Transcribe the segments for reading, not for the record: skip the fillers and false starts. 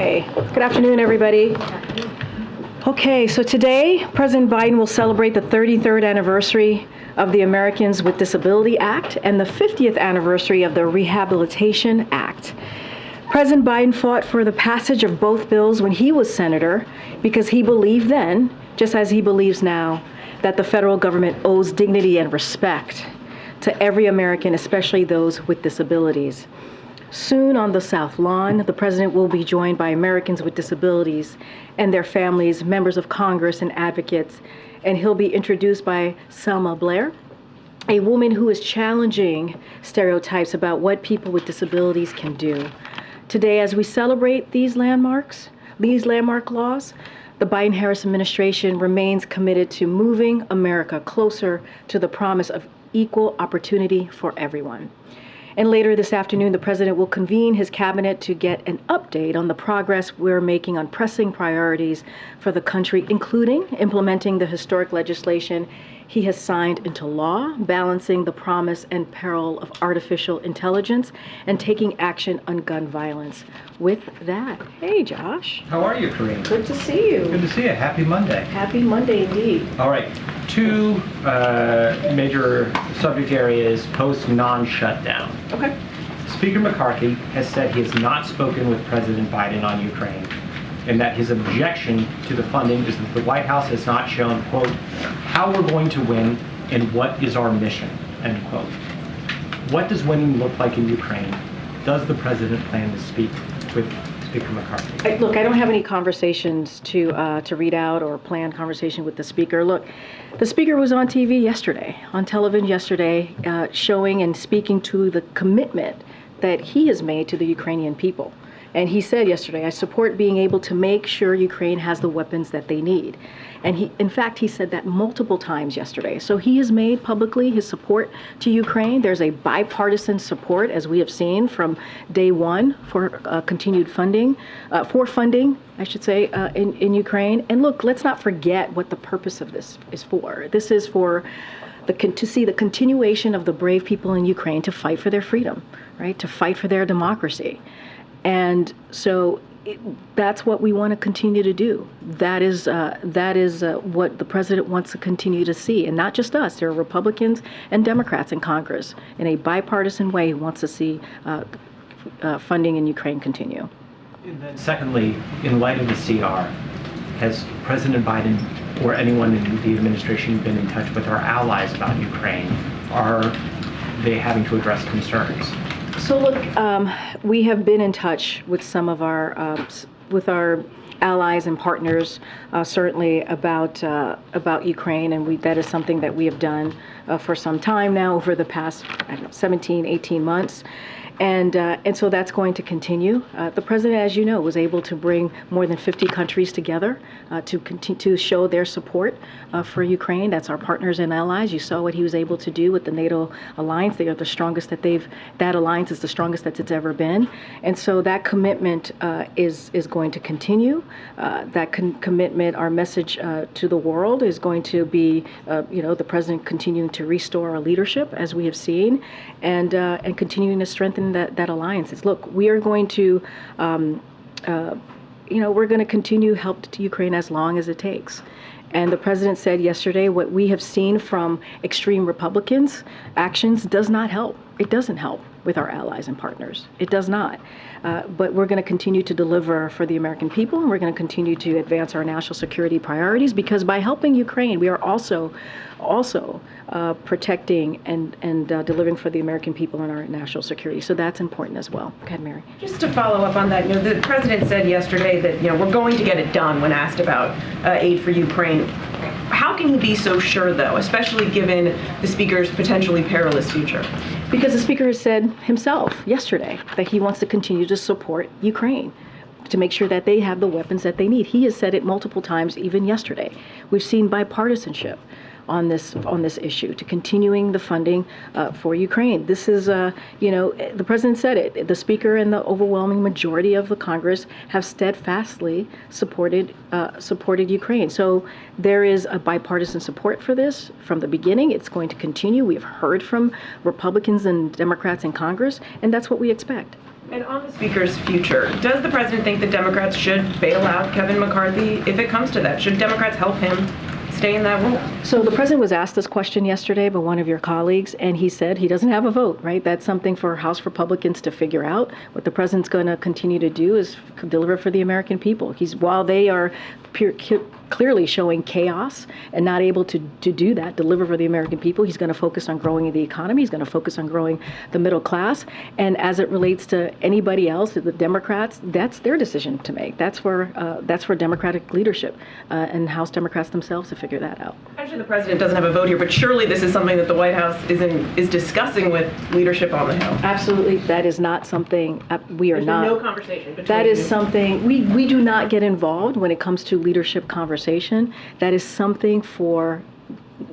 Okay, good afternoon, everybody. Okay, so today, President Biden will celebrate the 33rd anniversary of the Americans with Disability Act and the 50th anniversary of the Rehabilitation Act. President Biden fought for the passage of both bills when he was senator because he believed then, just as he believes now, that the federal government owes dignity and respect to every American, especially those with disabilities. Soon on the South Lawn, the president will be joined by Americans with disabilities and their families, members of Congress, and advocates, and he'll be introduced by Selma Blair, a woman who is challenging stereotypes about what people with disabilities can do. Today, as we celebrate these landmark laws, the Biden-Harris administration remains committed to moving America closer to the promise of equal opportunity for everyone. And later this afternoon, the president will convene his cabinet to get an update on the progress we're making on pressing priorities for the country, including implementing the historic legislation he has signed into law, balancing the promise and peril of artificial intelligence, and taking action on gun violence. With that, hey, Josh. How are you, Karine? Good to see you. Good to see you. Happy Monday. Happy Monday, indeed. All right. Two major subject areas post non-shutdown. Okay. Speaker McCarthy has said he has not spoken with President Biden on Ukraine, and that his objection to the funding is that the White House has not shown, quote, how we're going to win and what is our mission, end quote. What does winning look like in Ukraine? Does the president plan to speak with Speaker McCarthy? Look, I don't have any conversations to read out or plan conversation with the speaker. Look, the speaker was on TV yesterday, on television yesterday, showing and speaking to the commitment that he has made to the Ukrainian people. And he said yesterday, I support being able to make sure Ukraine has the weapons that they need. And in fact, he said that multiple times yesterday. So he has made publicly his support to Ukraine. There's a bipartisan support, as we have seen from day one, for continued funding, in Ukraine. And look, let's not forget what the purpose of this is for. This is for to see the continuation of the brave people in Ukraine to fight for their freedom, right? To fight for their democracy. And so that's what we want to continue to do. That is what the president wants to continue to see, and not just us. There are Republicans and Democrats in Congress. In a bipartisan way, who wants to see funding in Ukraine continue. And then secondly, in light of the CR, has President Biden or anyone in the administration been in touch with our allies about Ukraine? Are they having to address concerns? So look, we have been in touch with some of our allies and partners, certainly about Ukraine, and that is something that we have done for some time now, over the past 17, 18 months. And so that's going to continue. The president, as you know, was able to bring more than 50 countries together to show their support for Ukraine. That's our partners and allies. You saw what he was able to do with the NATO alliance. They are the strongest that alliance is the strongest that it's ever been. And so that commitment is going to continue. That commitment, our message to the world, is going to be, the president continuing to restore our leadership, as we have seen, and continuing to strengthen that alliance. Look, we are going to, we're going to continue help to Ukraine as long as it takes. And the president said yesterday, what we have seen from extreme Republicans' actions does not help. It doesn't help with our allies and partners. It does not. But we're going to continue to deliver for the American people, and we're going to continue to advance our national security priorities, because by helping Ukraine, we are also protecting and delivering for the American people and our national security. So that's important as well. Go ahead, Mary. Just to follow up on that, the president said yesterday that we're going to get it done when asked about aid for Ukraine. How can he be so sure, though, especially given the speaker's potentially perilous future? Because the speaker has said himself yesterday that he wants to continue to support Ukraine, to make sure that they have the weapons that they need. He has said it multiple times, even yesterday. We've seen bipartisanship on this issue, to continuing the funding for Ukraine. This is, the president said it. The speaker and the overwhelming majority of the Congress have steadfastly supported Ukraine. So there is a bipartisan support for this from the beginning. It's going to continue. We've heard from Republicans and Democrats in Congress, and that's what we expect. And on the Speaker's future, does the president think that Democrats should bail out Kevin McCarthy if it comes to that? Should Democrats help him stay in that role? So the president was asked this question yesterday by one of your colleagues, and he said he doesn't have a vote, right? That's something for House Republicans to figure out. What the president's going to continue to do is deliver for the American people. While they are clearly showing chaos and not able to do that, deliver for the American people, he's going to focus on growing the economy. He's going to focus on growing the middle class. And as it relates to anybody else, the Democrats, that's their decision to make. That's for Democratic leadership and House Democrats themselves to figure that out. Actually, the president doesn't have a vote here, but surely this is something that the White House is discussing with leadership on the Hill. Absolutely, that is not something we are There's not. no conversation between That is you. something we do not get involved when it comes to leadership conversation. That is something for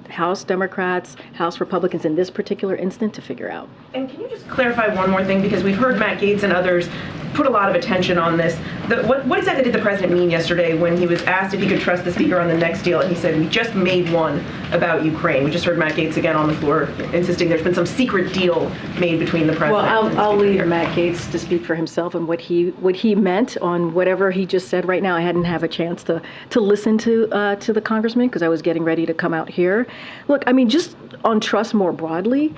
House Democrats, House Republicans in this particular instance to figure out. And can you just clarify one more thing, because we've heard Matt Gaetz and others put a lot of attention on this. What exactly did the president mean yesterday when he was asked if he could trust the speaker on the next deal, and he said, we just made one about Ukraine? We just heard Matt Gaetz again on the floor insisting there's been some secret deal made between the president and the Well, I'll speaker leave here. Matt Gaetz to speak for himself and what he meant on whatever he just said right now. I hadn't had a chance to listen to the congressman because I was getting ready to come out here. Look, I mean, just on trust more broadly,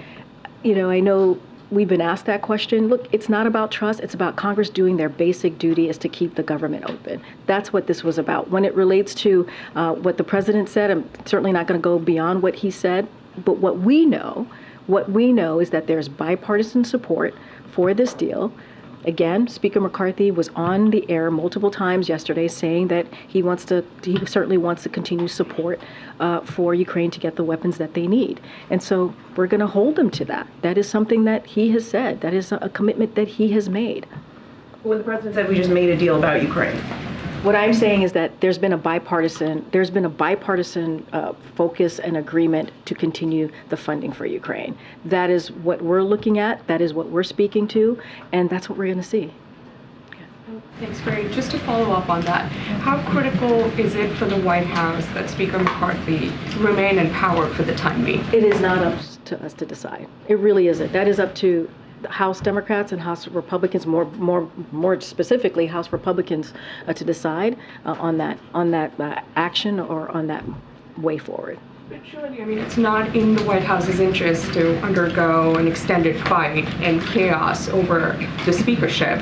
I know we've been asked that question. Look, it's not about trust. It's about Congress doing their basic duty is to keep the government open. That's what this was about. When it relates to what the president said, I'm certainly not going to go beyond what he said. But what we know is that there's bipartisan support for this deal. Again, Speaker McCarthy was on the air multiple times yesterday saying that he certainly wants to continue support for Ukraine to get the weapons that they need. And so we're going to hold him to that. That is something that he has said. That is a commitment that he has made. When the president said we just made a deal about Ukraine. What I'm saying is that there's been a bipartisan focus and agreement to continue the funding for Ukraine. That is what we're looking at. That is what we're speaking to, and that's what we're going to see. Thanks, Greg. Just to follow up on that, how critical is it for the White House that Speaker McCarthy remain in power for the time being? It is not up to us to decide. It really isn't. That is up to House Democrats and House Republicans, more specifically House Republicans, to decide on that action or on that way forward. But surely, I mean, it's not in the White House's interest to undergo an extended fight and chaos over the speakership.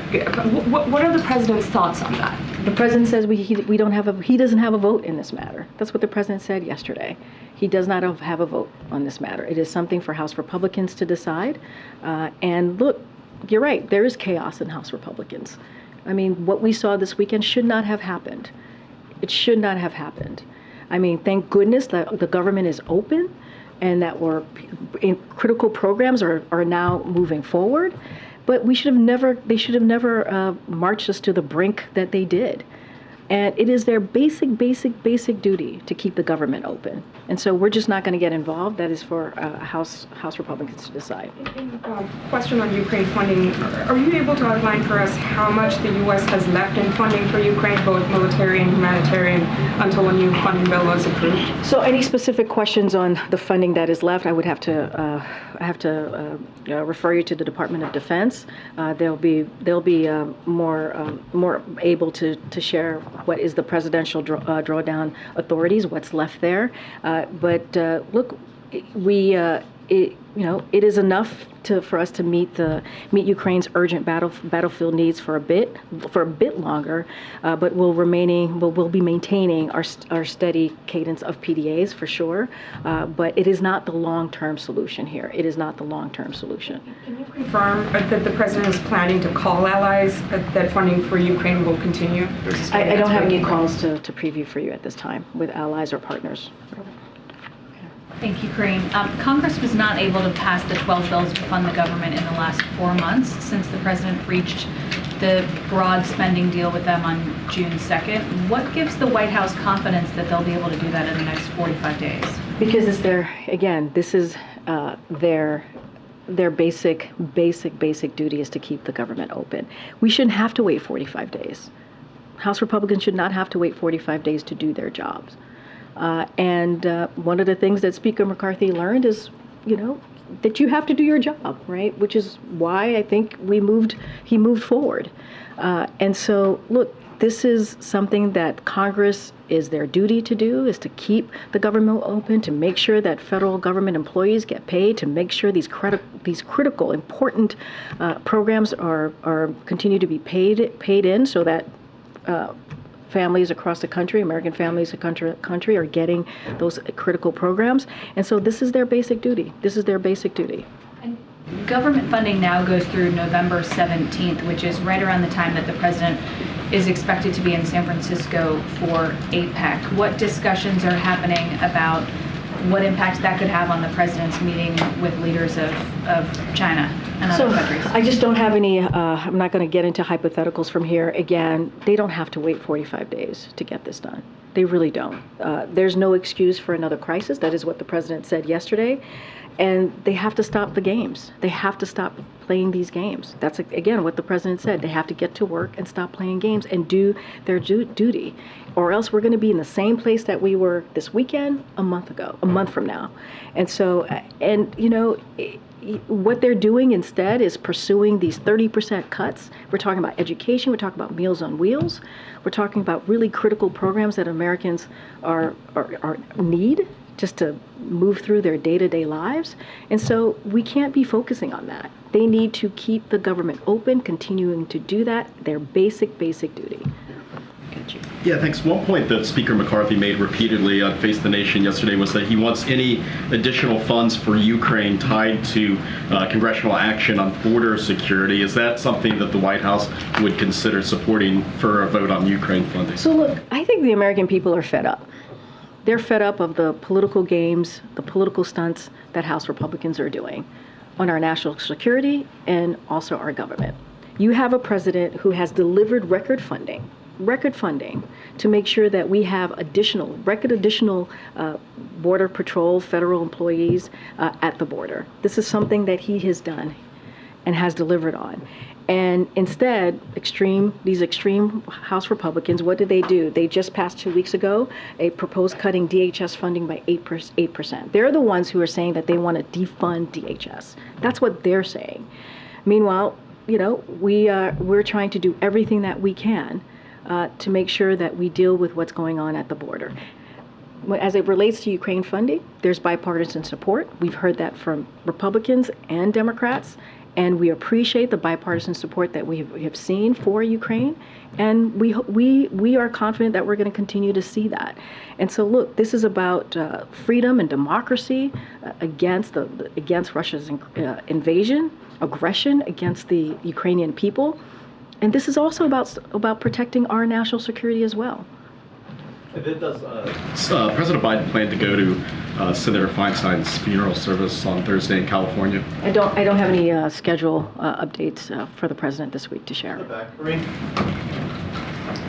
What are the president's thoughts on that? The president says he doesn't have a vote in this matter. That's what the president said yesterday. He does not have a vote on this matter. It is something for House Republicans to decide. And look, you're right, there is chaos in House Republicans. I mean, what we saw this weekend should not have happened. It should not have happened. I mean, thank goodness that the government is open and that critical programs are now moving forward. But they should have never marched us to the brink that they did. And it is their basic duty to keep the government open. And so we're just not going to get involved. That is for House Republicans to decide. Question on Ukraine funding. Are you able to outline for us how much the U.S. has left in funding for Ukraine, both military and humanitarian, until a new funding bill is approved? So any specific questions on the funding that is left, I would have to refer you to the Department of Defense. They'll be more able to share what is the presidential drawdown authorities, what's left there. But look, it is enough for us to meet Ukraine's urgent battlefield needs for a bit longer. But we'll be maintaining our steady cadence of PDAs for sure. But it is not the long-term solution here. It is not the long-term solution. Can you confirm that the president is planning to call allies that funding for Ukraine will continue? I don't have any calls to preview for you at this time with allies or partners. Thank you, Karine. Congress was not able to pass the 12 bills to fund the government in the last 4 months since the president reached the broad spending deal with them on June 2nd. What gives the White House confidence that they'll be able to do that in the next 45 days? Because this is their basic duty is to keep the government open. We shouldn't have to wait 45 days. House Republicans should not have to wait 45 days to do their jobs. And one of the things that Speaker McCarthy learned is, that you have to do your job, right? Which is why I think he moved forward. And so, look, this is something that Congress is their duty to do, is to keep the government open, to make sure that federal government employees get paid, to make sure these critical, important programs are continue to be paid in, so that families across the country, American families across the country, are getting those critical programs. And so this is their basic duty. This is their basic duty. And government funding now goes through November 17th, which is right around the time that the president is expected to be in San Francisco for APEC. What discussions are happening about what impact that could have on the president's meeting with leaders of China and other countries? I just don't have any, I'm not going to get into hypotheticals from here. Again, they don't have to wait 45 days to get this done. They really don't. There's no excuse for another crisis. That is what the president said yesterday. And they have to stop the games. They have to stop playing these games. That's, again, what the president said. They have to get to work and stop playing games and do their duty. Or else we're going to be in the same place that we were this weekend a month from now. And so, and you know, what they're doing instead is pursuing these 30% cuts. We're talking about education. We're talking about Meals on Wheels. We're talking about really critical programs that Americans need just to move through their day-to-day lives. And so we can't be focusing on that. They need to keep the government open, continuing to do that, their basic duty. Yeah, thanks. One point that Speaker McCarthy made repeatedly on Face the Nation yesterday was that he wants any additional funds for Ukraine tied to congressional action on border security. Is that something that the White House would consider supporting for a vote on Ukraine funding? So look, I think the American people are fed up. They're fed up of the political games, the political stunts that House Republicans are doing on our national security and also our government. You have a president who has delivered record funding to make sure that we have additional Border Patrol federal employees at the border. This is something that he has done and has delivered on. And instead, these extreme House Republicans, what did they do? They just passed 2 weeks ago a proposed cutting DHS funding by 8%. They're the ones who are saying that they want to defund DHS. That's what they're saying. Meanwhile, you know, we're trying to do everything that we can to make sure that we deal with what's going on at the border. As it relates to Ukraine funding, there's bipartisan support. We've heard that from Republicans and Democrats. And we appreciate the bipartisan support that we have seen for Ukraine, and we are confident that we're going to continue to see that. And so, look, this is about freedom and democracy against Russia's invasion, aggression against the Ukrainian people, and this is also about protecting our national security as well. Does President Biden plan to go to Senator Feinstein's funeral service on Thursday in California? I don't have any schedule updates for the president this week to share. Karine?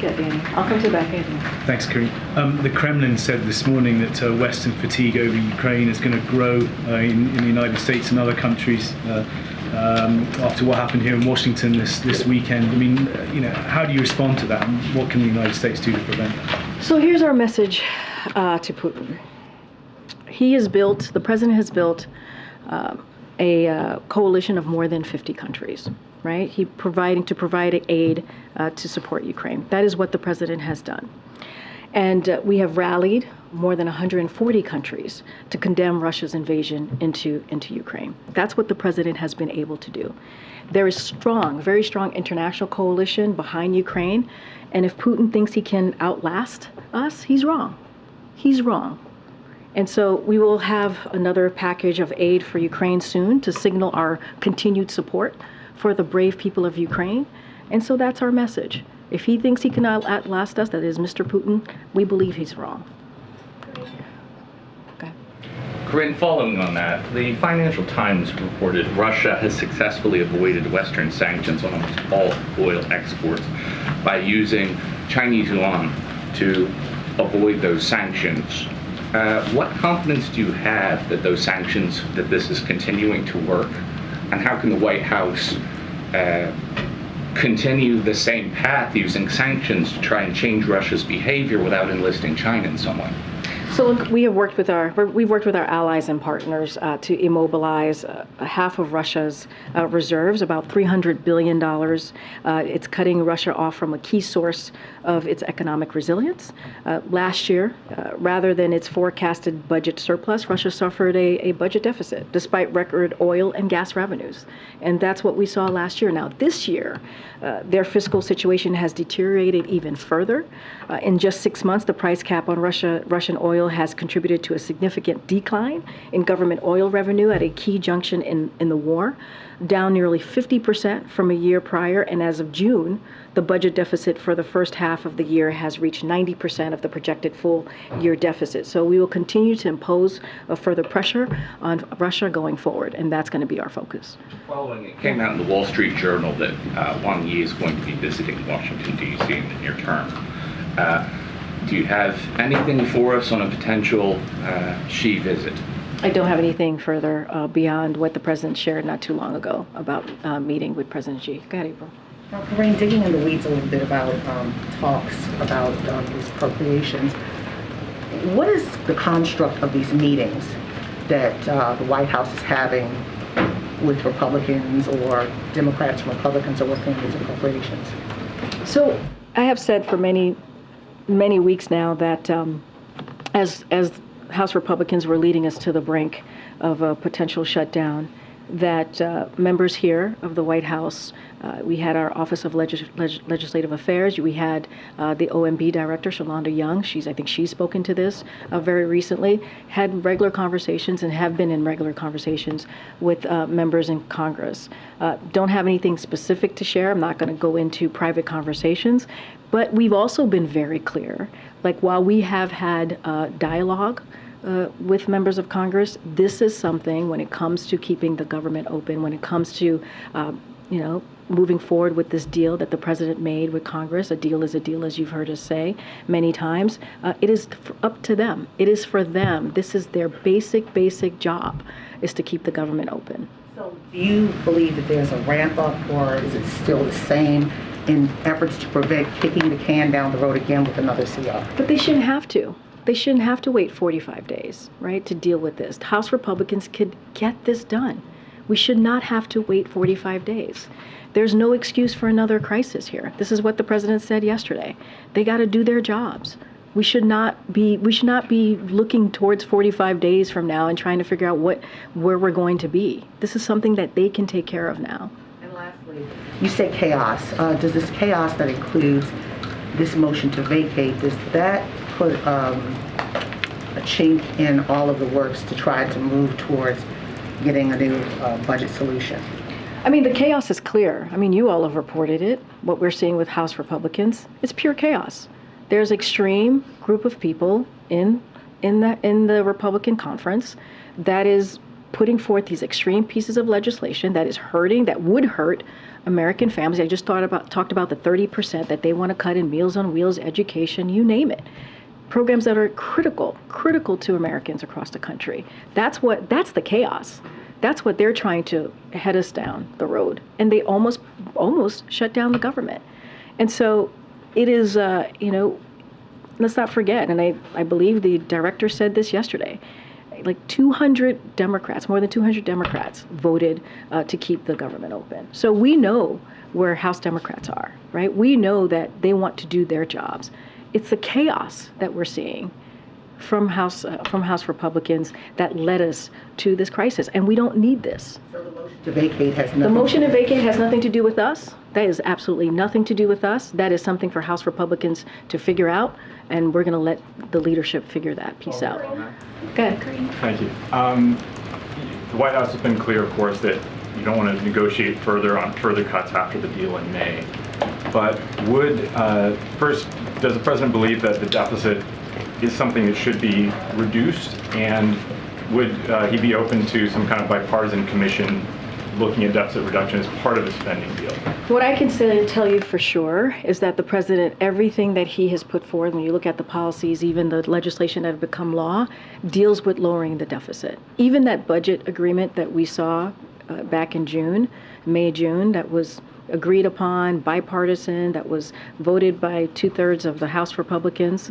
Get Danny. I'll come to the back, Anthony. Thanks, Karine. The Kremlin said this morning that Western fatigue over Ukraine is going to grow in the United States and other countries after what happened here in Washington this weekend. I mean, you know, how do you respond to that, and what can the United States do to prevent that? So here's our message to Putin. The president has built a coalition of more than 50 countries, right? He provide aid to support Ukraine. That is what the president has done. And we have rallied more than 140 countries to condemn Russia's invasion into Ukraine. That's what the president has been able to do. There is very strong international coalition behind Ukraine. And if Putin thinks he can outlast us, he's wrong. He's wrong. And so we will have another package of aid for Ukraine soon to signal our continued support for the brave people of Ukraine. And so that's our message. If he thinks he can outlast us, that is Mr. Putin, we believe he's wrong. Okay. Karine, following on that, the Financial Times reported Russia has successfully avoided Western sanctions on almost all oil exports by using Chinese yuan to avoid those sanctions. What confidence do you have that this is continuing to work? And how can the White House continue the same path using sanctions to try and change Russia's behavior without enlisting China in some way? So look, we've worked with our allies and partners to immobilize half of Russia's reserves, about $300 billion. It's cutting Russia off from a key source of its economic resilience. Last year, rather than its forecasted budget surplus, Russia suffered a budget deficit despite record oil and gas revenues. And that's what we saw last year. Now, this year, their fiscal situation has deteriorated even further. In just 6 months, the price cap on Russian oil has contributed to a significant decline in government oil revenue at a key junction in the war, down nearly 50% from a year prior. And as of June, the budget deficit for the first half of the year has reached 90% of the projected full year deficit. So we will continue to impose further pressure on Russia going forward, and that's going to be our focus. Following, it came out in the Wall Street Journal that Wang Yi is going to be visiting Washington, D.C. in the near term. Do you have anything for us on a potential Xi visit? I don't have anything further beyond what the president shared not too long ago about meeting with President Xi. Go ahead, April. Now, Karine, digging in the weeds a little bit about talks about these appropriations, what is the construct of these meetings that the White House is having with Republicans or Democrats and Republicans are working on these appropriations? So I have said for many weeks now that as House Republicans were leading us to the brink of a potential shutdown, that members here of the White House, we had our Office of Legislative Affairs, we had the OMB Director, Shalonda Young, I think she's spoken to this very recently, had regular conversations and have been in regular conversations with members in Congress. Don't have anything specific to share. I'm not going to go into private conversations, but we've also been very clear, like while we have had dialogue with members of Congress, this is something when it comes to keeping the government open, when it comes to, moving forward with this deal that the president made with Congress. A deal is a deal, as you've heard us say many times. It is up to them. It is for them. This is their basic job, is to keep the government open. So do you believe that there's a ramp up, or is it still the same in efforts to prevent kicking the can down the road again with another CR? But they shouldn't have to. They shouldn't have to wait 45 days, right, to deal with this. House Republicans could get this done. We should not have to wait 45 days. There's no excuse for another crisis here. This is what the president said yesterday. They got to do their jobs. We should not be looking towards 45 days from now and trying to figure out where we're going to be. This is something that they can take care of now. And lastly, you say chaos. Does this chaos that includes this motion to vacate, does that put a chink in all of the works to try to move towards getting a new budget solution? I mean, the chaos is clear. I mean, you all have reported it, what we're seeing with House Republicans. It's pure chaos. There's extreme group of people in the Republican conference that is putting forth these extreme pieces of legislation that would hurt American families. I just talked about the 30% that they want to cut in Meals on Wheels, education, you name it. Programs that are critical to Americans across the country. That's the chaos. That's what they're trying to head us down the road. And they almost shut down the government. And so it is, let's not forget, and I believe the director said this yesterday, like 200 Democrats, more than 200 Democrats voted to keep the government open. So we know where House Democrats are, right? We know that they want to do their jobs. It's the chaos that we're seeing from House Republicans that led us to this crisis, and we don't need this. So the motion to vacate has nothing. The motion to vacate has nothing to do with us. That is absolutely nothing to do with us. That is something for House Republicans to figure out, and we're going to let the leadership figure that piece out. Go ahead. Thank you. The White House has been clear, of course, that you don't want to negotiate further on further cuts after the deal in May. But first, does the president believe that the deficit is something that should be reduced, and would he be open to some kind of bipartisan commission looking at deficit reduction as part of the spending deal? What I can tell you for sure is that the president, everything that he has put forward, when you look at the policies, even the legislation that have become law, deals with lowering the deficit. Even that budget agreement that we saw back in June, that was agreed upon, bipartisan, that was voted by 2/3 of the House Republicans,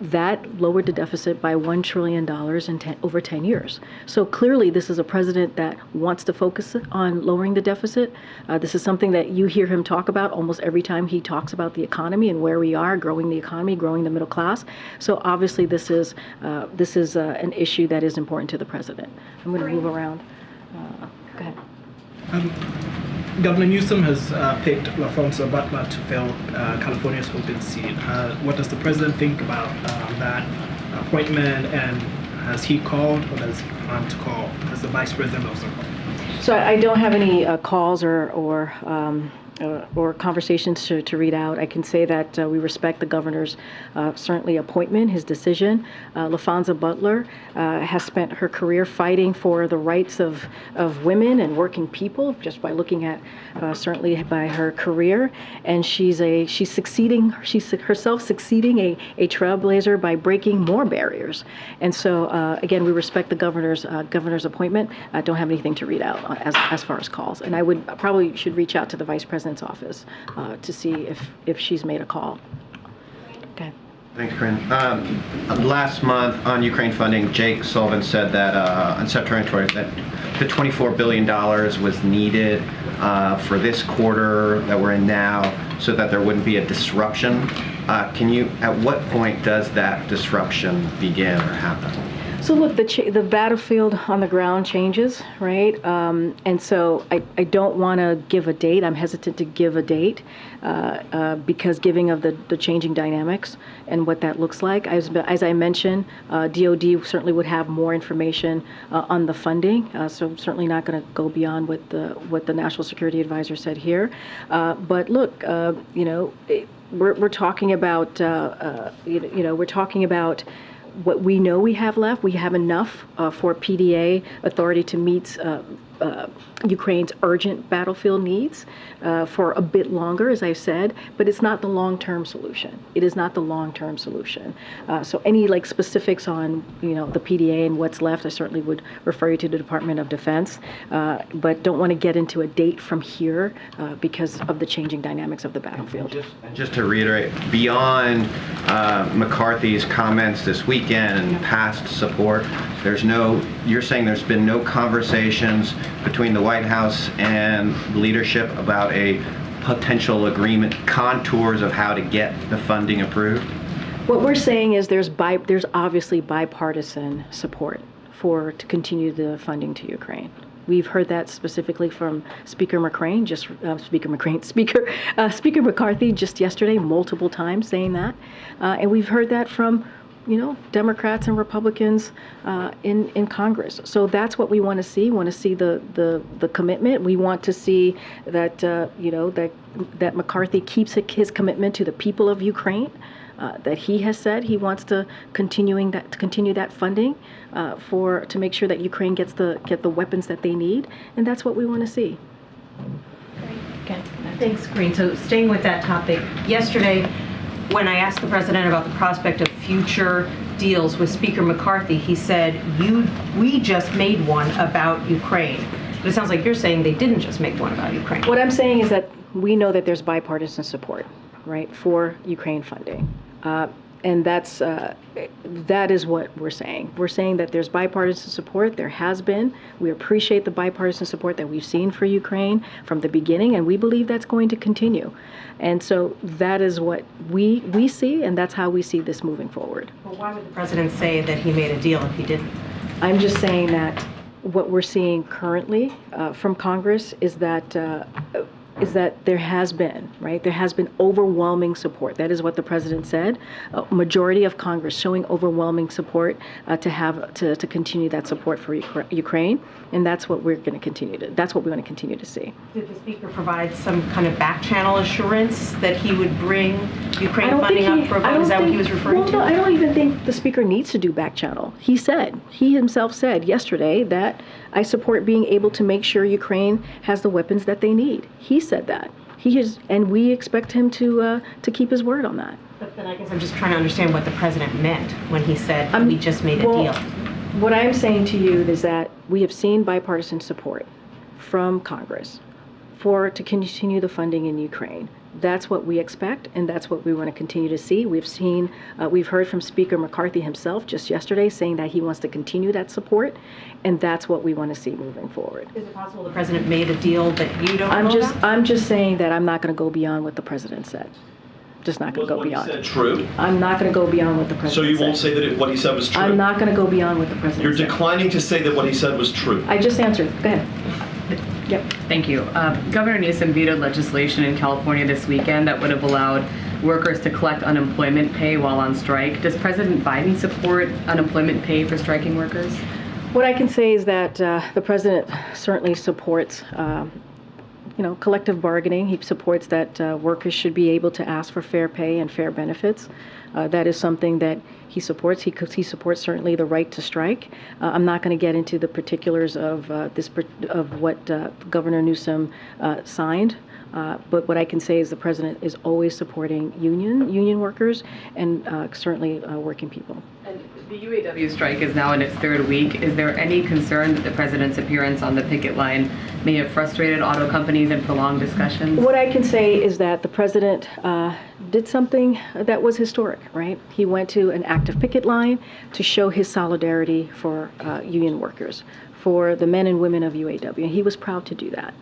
that lowered the deficit by $1 trillion in over 10 years. So clearly this is a president that wants to focus on lowering the deficit. This is something that you hear him talk about almost every time he talks about the economy and where we are, growing the economy, growing the middle class. So obviously this is an issue that is important to the president. I'm going to move around. Go ahead. Governor Newsom has picked LaFranca Butler to fill California's open seat. What does the president think about that appointment, and has he called, or does he plan to call? Has the vice president also called? So I don't have any calls or conversations to read out. I can say that we respect the governor's certainly appointment, his decision. LaFranca Butler has spent her career fighting for the rights of women and working people, just by looking at certainly by her career. And she's herself succeeding a trailblazer by breaking more barriers. And so again, we respect the governor's appointment. I don't have anything to read out as far as calls. And I probably should reach out to the vice president's office to see if she's made a call. Okay. Thanks, Karine. Last month on Ukraine funding, Jake Sullivan said that on September 20th that the $24 billion was needed for this quarter that we're in now, so that there wouldn't be a disruption. At what point does that disruption begin or happen? So look, the battlefield on the ground changes, right? And so I don't want to give a date. I'm hesitant to give a date because giving of the changing dynamics and what that looks like. As I mentioned, DOD certainly would have more information on the funding. So I'm certainly not going to go beyond what the National Security Advisor said here. But look, we're talking about we're talking about what we know we have left. We have enough for PDA authority to meet Ukraine's urgent battlefield needs for a bit longer, as I've said, but it's not the long-term solution. It is not the long-term solution. So any specifics on the PDA and what's left, I certainly would refer you to the Department of Defense, but don't want to get into a date from here because of the changing dynamics of the battlefield. Just to reiterate, beyond McCarthy's comments this weekend and past support, you're saying there's been no conversations between the White House and leadership about a potential agreement, contours of how to get the funding approved? What we're saying is there's obviously bipartisan support to continue the funding to Ukraine. We've heard that specifically from Speaker McCrane, Speaker McCarthy just yesterday, multiple times saying that, and we've heard that from Democrats and Republicans in Congress. So that's what we want to see. We want to see the commitment. We want to see that that McCarthy keeps his commitment to the people of Ukraine. That he has said he wants to continue that funding to make sure that Ukraine get the weapons that they need, and that's what we want to see. Okay. Thanks, Karine. So staying with that topic, yesterday, when I asked the president about the prospect of future deals with Speaker McCarthy, he said, we just made one about Ukraine. But it sounds like you're saying they didn't just make one about Ukraine. What I'm saying is that we know that there's bipartisan support, right, for Ukraine funding. And that is what we're saying. We're saying that there's bipartisan support. There has been. We appreciate the bipartisan support that we've seen for Ukraine from the beginning, and we believe that's going to continue. And so that is what we see, and that's how we see this moving forward. Well, why would the president say that he made a deal if he didn't? I'm just saying that what we're seeing currently from Congress is that there has been, right? There has been overwhelming support. That is what the president said. A majority of Congress showing overwhelming support to continue that support for Ukraine, and that's what we're going to continue to. That's what we want to continue to see. Did the speaker provide some kind of back channel assurance that he would bring Ukraine funding up for a vote? Is that what he was referring to? No, I don't even think the speaker needs to do back channel. He himself said yesterday that I support being able to make sure Ukraine has the weapons that they need. He said that. And we expect him to keep his word on that. But then I guess I'm just trying to understand what the president meant when he said we just made a deal. What I'm saying to you is that we have seen bipartisan support from Congress to continue the funding in Ukraine. That's what we expect, and that's what we want to continue to see. We've heard from Speaker McCarthy himself just yesterday saying that he wants to continue that support, and that's what we want to see moving forward. Is it possible the president made a deal that you don't know about? I'm just saying that I'm not going to go beyond what the president said. Just not going to go beyond. Was what he said true? I'm not going to go beyond what the president said. So you won't say that what he said was true? I'm not going to go beyond what the president You're said. declining to say that what he said was true. I just answered. Go ahead. Yep. Thank you. Governor Newsom vetoed legislation in California this weekend that would have allowed workers to collect unemployment pay while on strike. Does President Biden support unemployment pay for striking workers? What I can say is that the president certainly supports collective bargaining. He supports that workers should be able to ask for fair pay and fair benefits. That is something that he supports. He supports certainly the right to strike. I'm not going to get into the particulars of what Governor Newsom signed. But what I can say is the president is always supporting union workers and certainly working people. And the UAW strike is now in its third week. Is there any concern that the president's appearance on the picket line may have frustrated auto companies and prolonged discussions? What I can say is that the president did something that was historic, right? He went to an active picket line to show his solidarity for union workers, for the men and women of UAW, and he was proud to do that.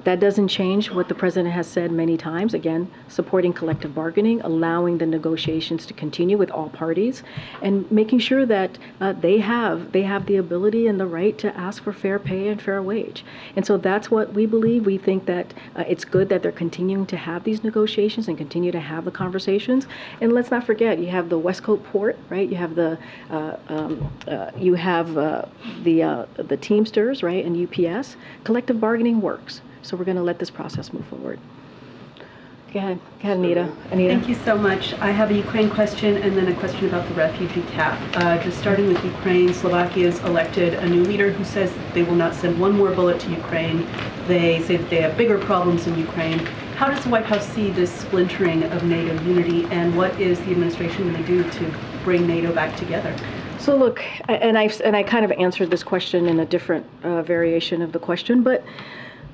That doesn't change what the president has said many times, again, supporting collective bargaining, allowing the negotiations to continue with all parties, and making sure that they have the ability and the right to ask for fair pay and fair wage. And so that's what we believe. We think that it's good that they're continuing to have these negotiations and continue to have the conversations. And let's not forget, you have the West Coast port, right? You have the Teamsters, right, and UPS. Collective bargaining works. So we're going to let this process move forward. Go ahead, Anita. Thank you so much. I have a Ukraine question and then a question about the refugee cap. Just starting with Ukraine, Slovakia's elected a new leader who says they will not send one more bullet to Ukraine. They say that they have bigger problems in Ukraine. How does the White House see this splintering of NATO unity, and what is the administration going to do to bring NATO back together? So look, and I kind of answered this question in a different variation of the question, but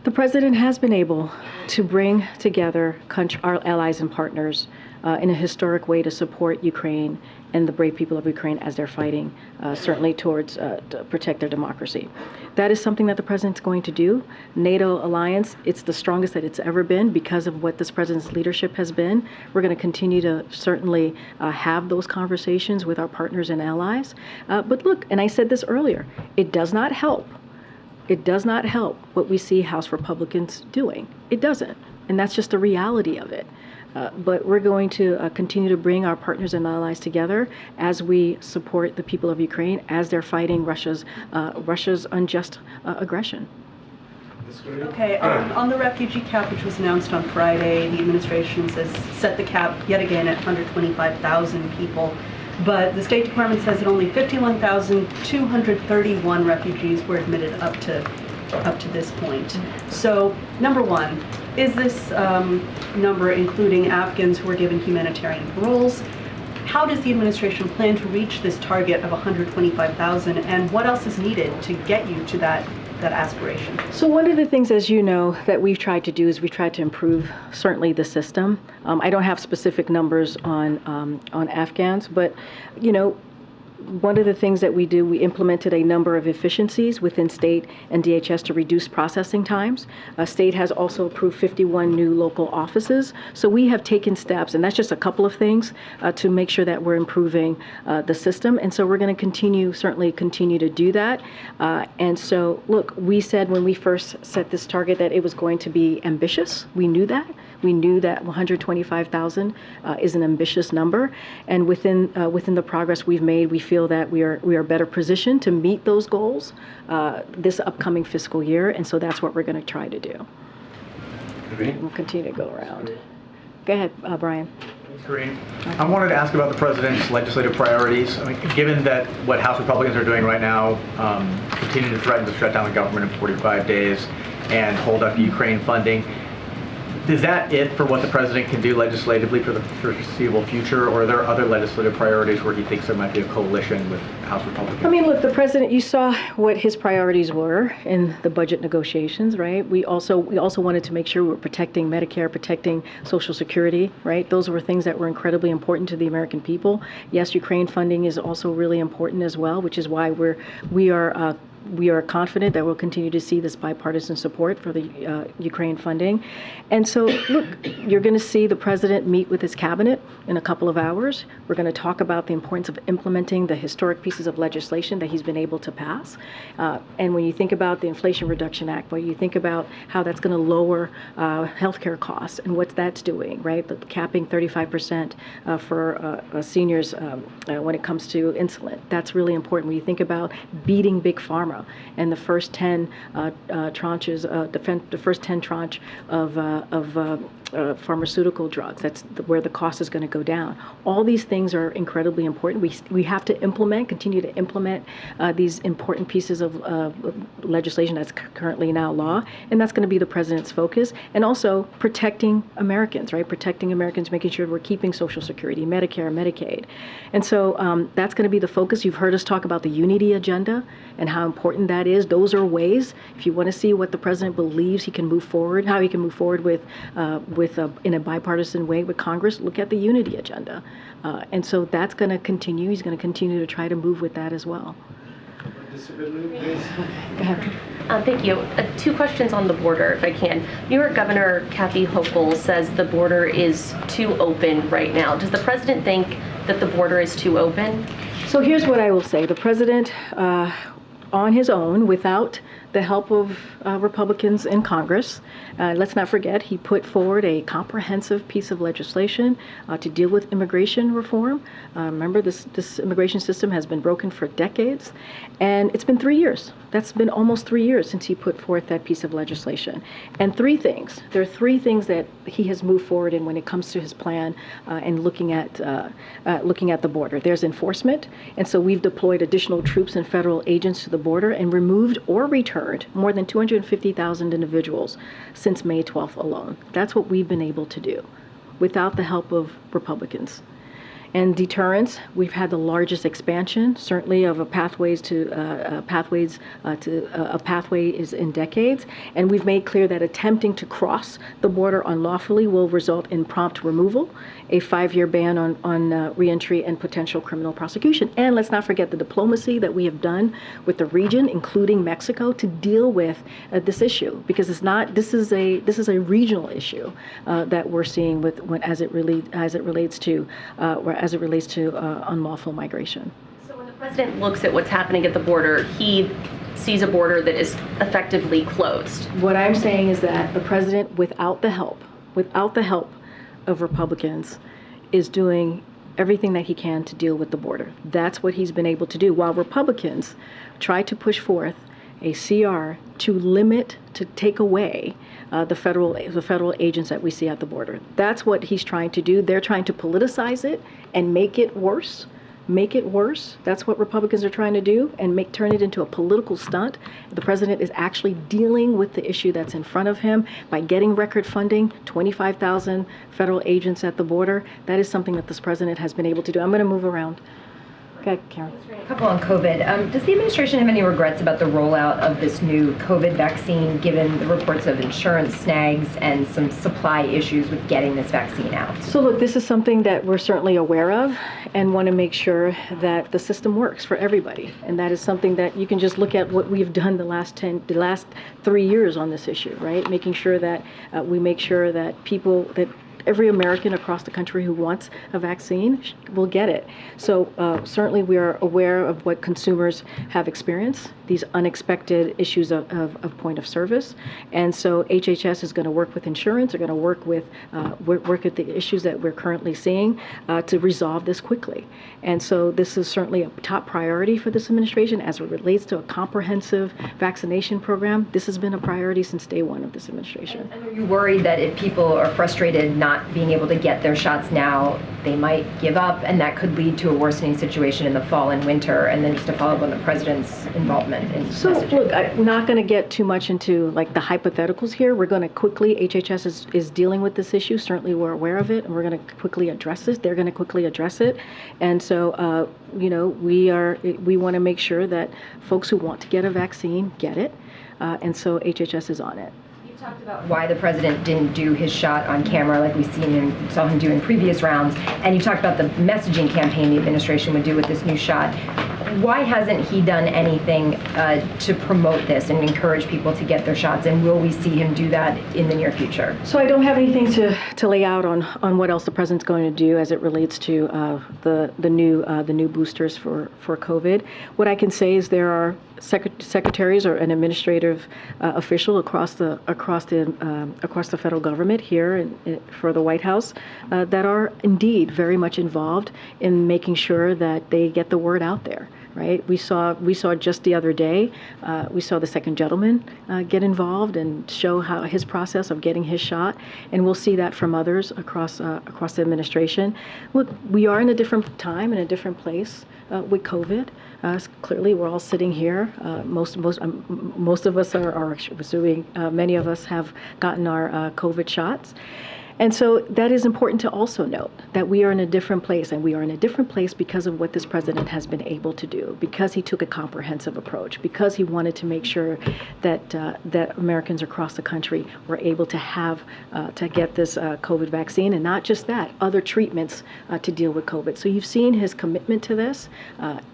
the president has been able to bring together our allies and partners in a historic way to support Ukraine and the brave people of Ukraine as they're fighting, certainly towards to protect their democracy. That is something that the president's going to do. NATO alliance, it's the strongest that it's ever been because of what this president's leadership has been. We're going to continue to certainly have those conversations with our partners and allies. But look, and I said this earlier, it does not help. It does not help what we see House Republicans doing. It doesn't. And that's just the reality of it. But we're going to continue to bring our partners and allies together as we support the people of Ukraine as they're fighting Russia's unjust aggression. Okay, on the refugee cap, which was announced on Friday, the administration says set the cap yet again at 125,000 people. But the State Department says that only 51,231 refugees were admitted up to this point. So, number one, is this number including Afghans who were given humanitarian paroles? How does the administration plan to reach this target of 125,000, and what else is needed to get you to that aspiration? So one of the things, as you know, that we've tried to do is we've tried to improve certainly the system. I don't have specific numbers on Afghans, but one of the things that we do, we implemented a number of efficiencies within state and DHS to reduce processing times. State has also approved 51 new local offices. So we have taken steps, and that's just a couple of things, to make sure that we're improving the system. And so we're going to certainly continue to do that. And so, look, we said when we first set this target that it was going to be ambitious. We knew that. We knew that 125,000 is an ambitious number. And within the progress we've made, we feel that we are better positioned to meet those goals this upcoming fiscal year, and so that's what we're going to try to do. We'll continue to go around. Go ahead, Brian. Karine, I wanted to ask about the president's legislative priorities. I mean, given that what House Republicans are doing right now, continue to threaten to shut down the government in 45 days and hold up Ukraine funding, Is that it for what the president can do legislatively for the foreseeable future, or are there other legislative priorities where he thinks there might be a coalition with House Republicans? I mean, look, the president, you saw what his priorities were in the budget negotiations, right? We also wanted to make sure we were protecting Medicare, protecting Social Security, right? Those were things that were incredibly important to the American people. Yes, Ukraine funding is also really important as well, which is why we are confident that we'll continue to see this bipartisan support for the Ukraine funding. And so, look, you're going to see the president meet with his cabinet in a couple of hours. We're going to talk about the importance of implementing the historic pieces of legislation that he's been able to pass. And when you think about the Inflation Reduction Act, when you think about how that's going to lower healthcare costs and what that's doing, right? The capping 35% for seniors when it comes to insulin. That's really important. When you think about beating Big Pharma, and the first 10 tranches, the first 10 tranche of pharmaceutical drugs. That's where the cost is going to go down. All these things are incredibly important. We have to continue to implement these important pieces of legislation that's currently now law, and that's going to be the president's focus. And also protecting Americans, right? Protecting Americans, making sure we're keeping Social Security, Medicare, Medicaid. And so that's going to be the focus. You've heard us talk about the unity agenda and how important that is. Those are ways, if you want to see what the president believes he can move forward, how he can move forward in a bipartisan way with Congress, look at the unity agenda. And so that's going to continue. He's going to continue to try to move with that as well. Go ahead. Thank you. 2 questions on the border, if I can. New York Governor Kathy Hochul says the border is too open right now. Does the president think that the border is too open? So here's what I will say. The president, on his own, without the help of Republicans in Congress, let's not forget, he put forward a comprehensive piece of legislation to deal with immigration reform. Remember, this immigration system has been broken for decades, and it's been 3 years. That's been almost 3 years since he put forth that piece of legislation. And there are 3 things that he has moved forward in when it comes to his plan and looking at the border. There's enforcement, and so we've deployed additional troops and federal agents to the border and removed or returned more than 250,000 individuals since May 12th alone. That's what we've been able to do without the help of Republicans. And deterrence, we've had the largest expansion, certainly, of a pathway is in decades. And we've made clear that attempting to cross the border unlawfully will result in prompt removal, a 5-year ban on reentry, and potential criminal prosecution. And let's not forget the diplomacy that we have done with the region, including Mexico, to deal with this issue, because this is a regional issue that we're seeing as it relates to unlawful migration. So when the president looks at what's happening at the border, he sees a border that is effectively closed. What I'm saying is that the president, without the help of Republicans, is doing everything that he can to deal with the border. That's what he's been able to do, while Republicans try to push forth a CR to take away the federal agents that we see at the border. That's what he's trying to do. They're trying to politicize it and make it worse. That's what Republicans are trying to do, and turn it into a political stunt. The president is actually dealing with the issue that's in front of him by getting record funding, 25,000 federal agents at the border. That is something that this president has been able to do. I'm going to move around. Okay, Karen. A couple on COVID. Does the administration have any regrets about the rollout of this new COVID vaccine, given the reports of insurance snags and some supply issues with getting this vaccine out? So look, this is something that we're certainly aware of and want to make sure that the system works for everybody. And that is something that you can just look at what we've done the last 3 years on this issue, right? Making sure that we make sure that every American across the country who wants a vaccine will get it. So certainly we are aware of what consumers have experienced, these unexpected issues of point of service. And so HHS is going to work with insurance, they're going to work at the issues that we're currently seeing to resolve this quickly. And so this is certainly a top priority for this administration as it relates to a comprehensive vaccination program. This has been a priority since day one of this administration. And are you worried that if people are frustrated not being able to get their shots now, they might give up, and that could lead to a worsening situation in the fall and winter. And then just to follow up on the president's involvement in So messaging. look, I'm not going to get too much into like the hypotheticals here. We're going to quickly, HHS is dealing with this issue. Certainly we're aware of it, and we're going to quickly address it. They're going to quickly address it. And so, we want to make sure that folks who want to get a vaccine get it. And so HHS is on it. Talked about why the president didn't do his shot on camera like we saw him do in previous rounds, and you talked about the messaging campaign the administration would do with this new shot. Why hasn't he done anything to promote this and encourage people to get their shots, and will we see him do that in the near future? So I don't have anything to lay out on what else the president's going to do as it relates to the new boosters for COVID. What I can say is there are secretaries or an administrative official across the federal government here for the White House that are indeed very much involved in making sure that they get the word out there. Right? We saw just the other day, we saw the second gentleman get involved and show how his process of getting his shot, and we'll see that from others across the administration. Look, we are in a different time, in a different place with COVID. Clearly, we're all sitting here. Most of us are assuming many of us have gotten our COVID shots. And so that is important to also note that we are in a different place, and we are in a different place because of what this president has been able to do, because he took a comprehensive approach, because he wanted to make sure that Americans across the country were able to have to get this COVID vaccine, and not just that, other treatments to deal with COVID. So you've seen his commitment to this,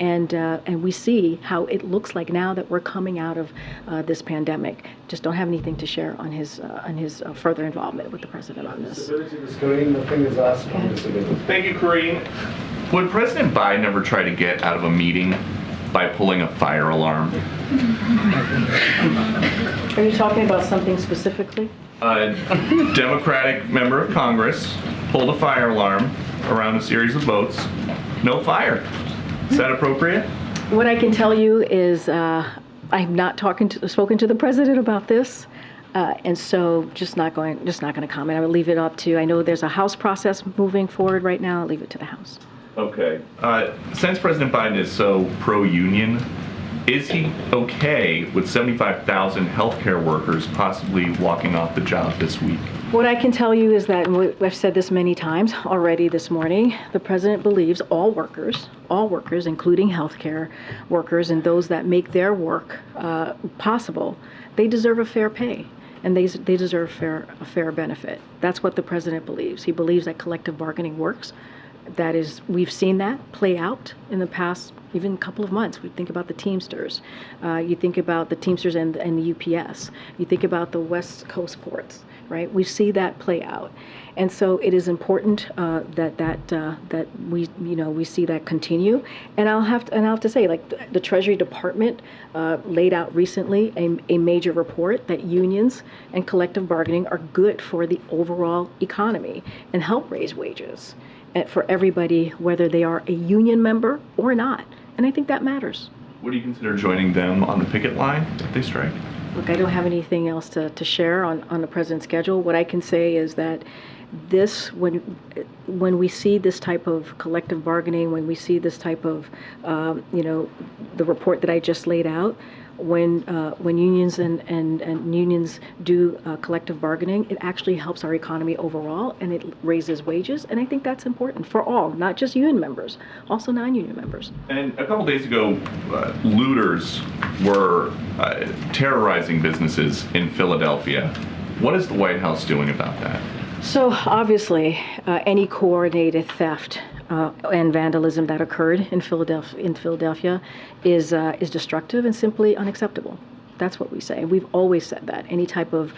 and we see how it looks like now that we're coming out of this pandemic. Just don't have anything to share on his further involvement with the president on this. Karine, the thing is asked on disability. Thank you, Karine. Would President Biden ever try to get out of a meeting by pulling a fire alarm? Are you talking about something specifically? A Democratic member of Congress pulled a fire alarm around a series of boats. No fire. Is that appropriate? What I can tell you is I've not spoken to the president about this. And so just not going to comment. I would leave it up to, I know there's a House process moving forward right now. I'll leave it to the House. Okay. Since President Biden is so pro-union, is he okay with 75,000 healthcare workers possibly walking off the job this week? What I can tell you is that, and I've said this many times already this morning, the president believes all workers, including healthcare workers and those that make their work possible, they deserve a fair pay. And they deserve a fair benefit. That's what the president believes. He believes that collective bargaining works. That is, we've seen that play out in the past even couple of months. We think about the Teamsters. You think about the Teamsters and the UPS. You think about the West Coast ports, right? We see that play out. And so it is important that we see that continue. And I'll have to say, like the Treasury Department laid out recently a major report that unions and collective bargaining are good for the overall economy and help raise wages for everybody, whether they are a union member or not. And I think that matters. Would you consider joining them on the picket line if they strike? Look, I don't have anything else to share on the president's schedule. What I can say is that when we see this type of collective bargaining, when we see this type of, the report that I just laid out, when unions and unions do collective bargaining, it actually helps our economy overall, and it raises wages. And I think that's important for all, not just union members, also non-union members. And a couple days ago, looters were terrorizing businesses in Philadelphia. What is the White House doing about that? So obviously, any coordinated theft and vandalism that occurred in Philadelphia is destructive and simply unacceptable. That's what we say. We've always said that. Any type of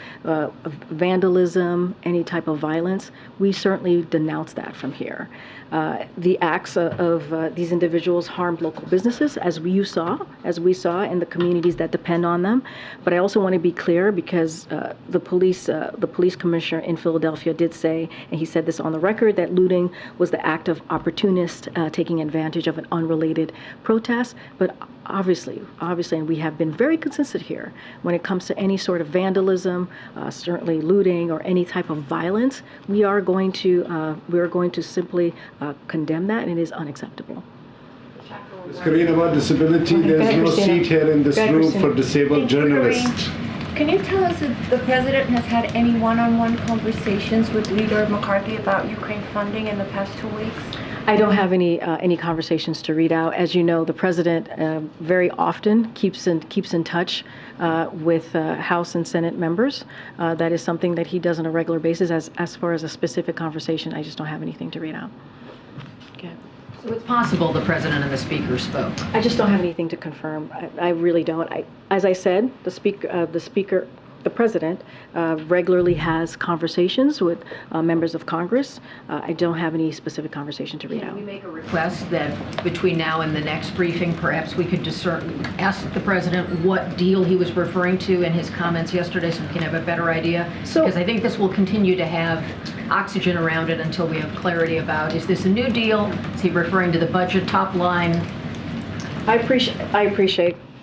vandalism, any type of violence, we certainly denounce that from here. The acts of these individuals harmed local businesses, as we saw in the communities that depend on them. But I also want to be clear, because the police commissioner in Philadelphia did say, and he said this on the record, that looting was the act of opportunists taking advantage of an unrelated protest. But obviously, and we have been very consistent here when it comes to any sort of vandalism, certainly looting or any type of violence. We are going to simply condemn that, and it is unacceptable. Ms. Karine, about disability, there's no seat here in this room for disabled journalists. Can you tell us if the president has had any one-on-one conversations with Leader McCarthy about Ukraine funding in the past 2 weeks? I don't have any conversations to read out. As you know, the president very often keeps in touch with House and Senate members. That is something that he does on a regular basis. As far as a specific conversation, I just don't have anything to read out. Okay. So it's possible the president and the speaker spoke. I just don't have anything to confirm. I really don't. As I said, the president regularly has conversations with members of Congress. I don't have any specific conversation to read out. Can we make a request that between now and the next briefing, perhaps we could ask the president what deal he was referring to in his comments yesterday so we can have a better idea? Because I think this will continue to have oxygen around it until we have clarity about, is this a new deal? Is he referring to the budget top line? I appreciate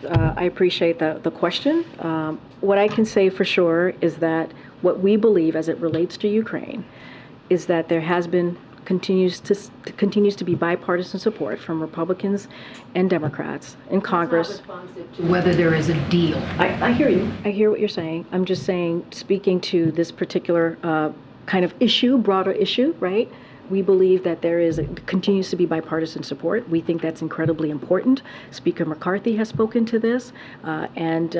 the question. What I can say for sure is that what we believe as it relates to Ukraine is that there has been continues to be bipartisan support from Republicans and Democrats in Congress. Whether there is a deal. I hear you. I hear what you're saying. I'm just saying, speaking to this particular kind of issue, broader issue, right? We believe that continues to be bipartisan support. We think that's incredibly important. Speaker McCarthy has spoken to this, and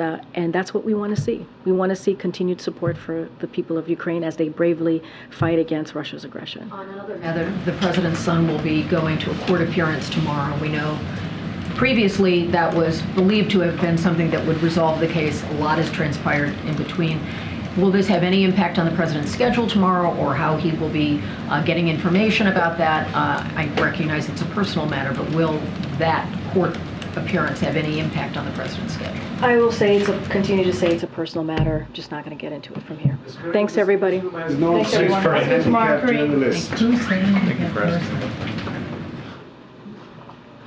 that's what we want to see. We want to see continued support for the people of Ukraine as they bravely fight against Russia's aggression. On another matter, the president's son will be going to a court appearance tomorrow. We know previously that was believed to have been something that would resolve the case. A lot has transpired in between. Will this have any impact on the president's schedule tomorrow or how he will be getting information about that? I recognize it's a personal matter, but will that court appearance have any impact on the president's schedule? I will continue to say it's a personal matter. Just not going to get into it from here. Thanks, everybody. No Thanks, everyone. seats for See you tomorrow, handicapped Karine. journalists. Thank you, President.